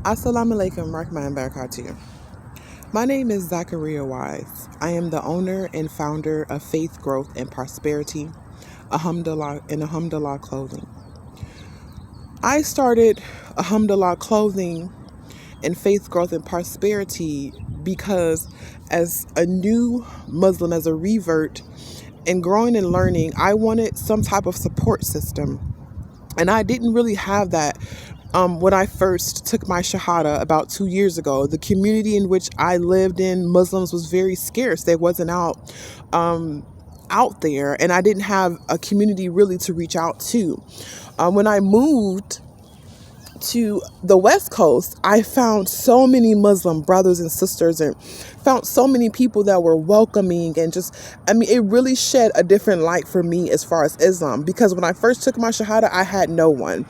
Assalamu alaikum, rahman barakatuh. My name is Zachariah Wise. I am the owner and founder of Faith, Growth, and Prosperity, Alhamdulillah Clothing. I started Alhamdulillah Clothing and Faith, Growth, and Prosperity because as a new Muslim, as a revert, and growing and learning, I wanted some type of support system. And I didn't really have that when I first took my Shahada about 2 years ago. The community in which I lived in, Muslims, was very scarce. They wasn't out there, and I didn't have a community really to reach out to. When I moved to the West Coast, I found so many Muslim brothers and sisters and found so many people that were welcoming and it really shed a different light for me as far as Islam, because when I first took my Shahada, I had no one.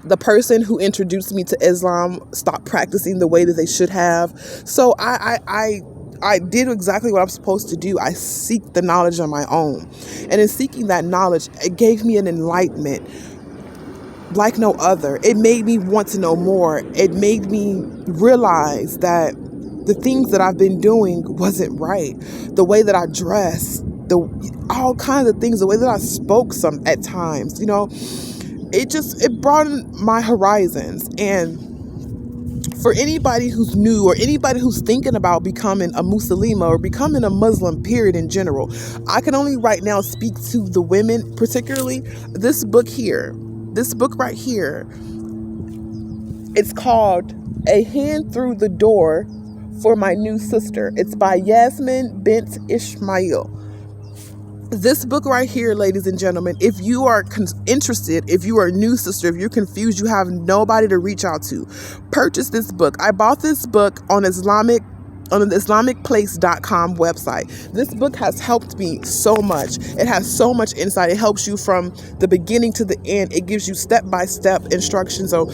The person who introduced me to Islam stopped practicing the way that they should have. So I did exactly what I'm supposed to do. I seek the knowledge on my own. And in seeking that knowledge, it gave me an enlightenment like no other. It made me want to know more. It made me realize that the things that I've been doing wasn't right. The way that I dressed, all kinds of things, the way that I spoke at times, it broadened my horizons. And for anybody who's new or anybody who's thinking about becoming a Muslima or becoming a Muslim, period, in general, I can only right now speak to the women, particularly this book right here. It's called A Hand Through the Door for My New Sister. It's by Yasmin bint Ismail. This book right here, ladies and gentlemen, if you are interested, if you are a new sister, if you're confused, you have nobody to reach out to, purchase this book. I bought this book on the IslamicPlace.com website. This book has helped me so much. It has so much insight. It helps you from the beginning to the end. It gives you step-by-step instructions of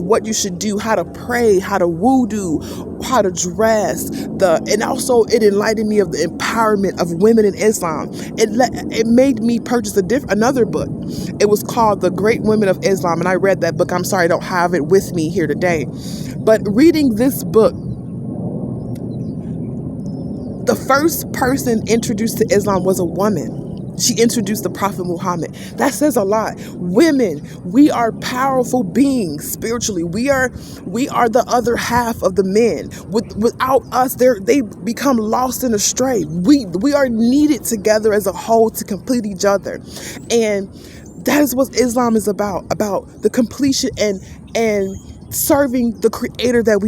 what you should do, how to pray, how to wudu, how to dress, and also it enlightened me of the empowerment of women in Islam. It made me purchase another book. It was called The Great Women of Islam, and I read that book. I'm sorry I don't have it with me here today. But reading this book, the first person introduced to Islam was a woman. She introduced the Prophet Muhammad. That says a lot. Women, we are powerful beings spiritually. We are the other half of the men. Without us, they become lost and astray. We are needed together as a whole to complete each other. And that is what Islam is about the completion and serving the creator that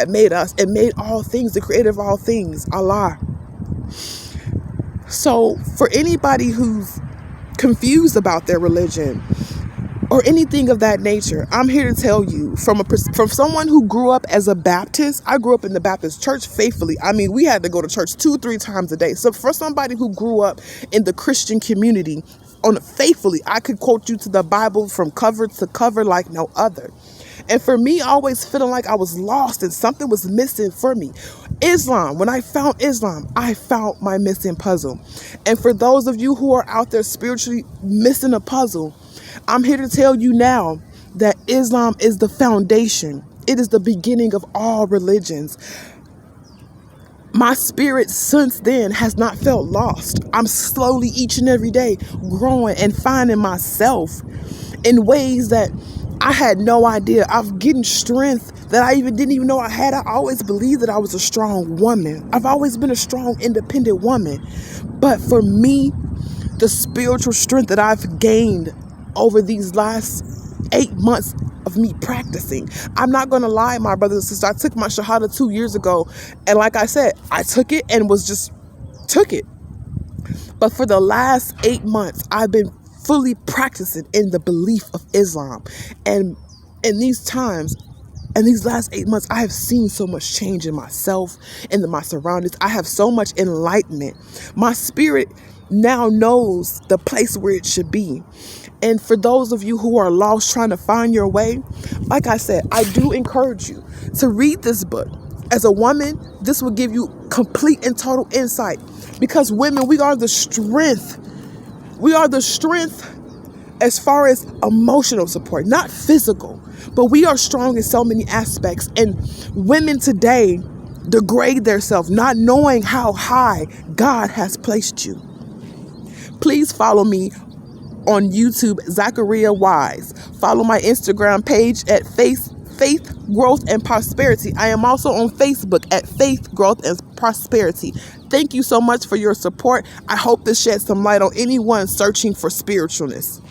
made us and made all things, the creator of all things, Allah. So for anybody who's confused about their religion or anything of that nature, I'm here to tell you from someone who grew up as a Baptist. I grew up in the Baptist church faithfully. I mean, we had to go to church 2-3 times a day. So for somebody who grew up in the Christian community faithfully, I could quote you to the Bible from cover to cover like no other. And for me, always feeling like I was lost and something was missing for me. When I found Islam, I found my missing puzzle. And for those of you who are out there spiritually missing a puzzle, I'm here to tell you now that Islam is the foundation. It is the beginning of all religions. My spirit since then has not felt lost. I'm slowly each and every day growing and finding myself in ways that I had no idea. I'm getting strength that I didn't even know I had. I always believed that I was a strong woman. I've always been a strong, independent woman. But for me, the spiritual strength that I've gained over these last 8 months of me practicing. I'm not going to lie, my brothers and sisters. I took my Shahada 2 years ago. And like I said, I took it and took it. But for the last 8 months, I've been fully practicing in the belief of Islam. And in these times, in these last 8 months, I have seen so much change in myself and in my surroundings. I have so much enlightenment. My spirit now knows the place where it should be. And for those of you who are lost trying to find your way, like I said, I do encourage you to read this book. As a woman, this will give you complete and total insight. Because women, we are the strength. We are the strength as far as emotional support, not physical, but we are strong in so many aspects. And women today degrade themselves, not knowing how high God has placed you. Please follow me on YouTube, Zachariah Wise. Follow my Instagram page at Faith Growth and Prosperity. I am also on Facebook at Faith Growth and Prosperity. Thank you so much for your support. I hope this sheds some light on anyone searching for spiritualness.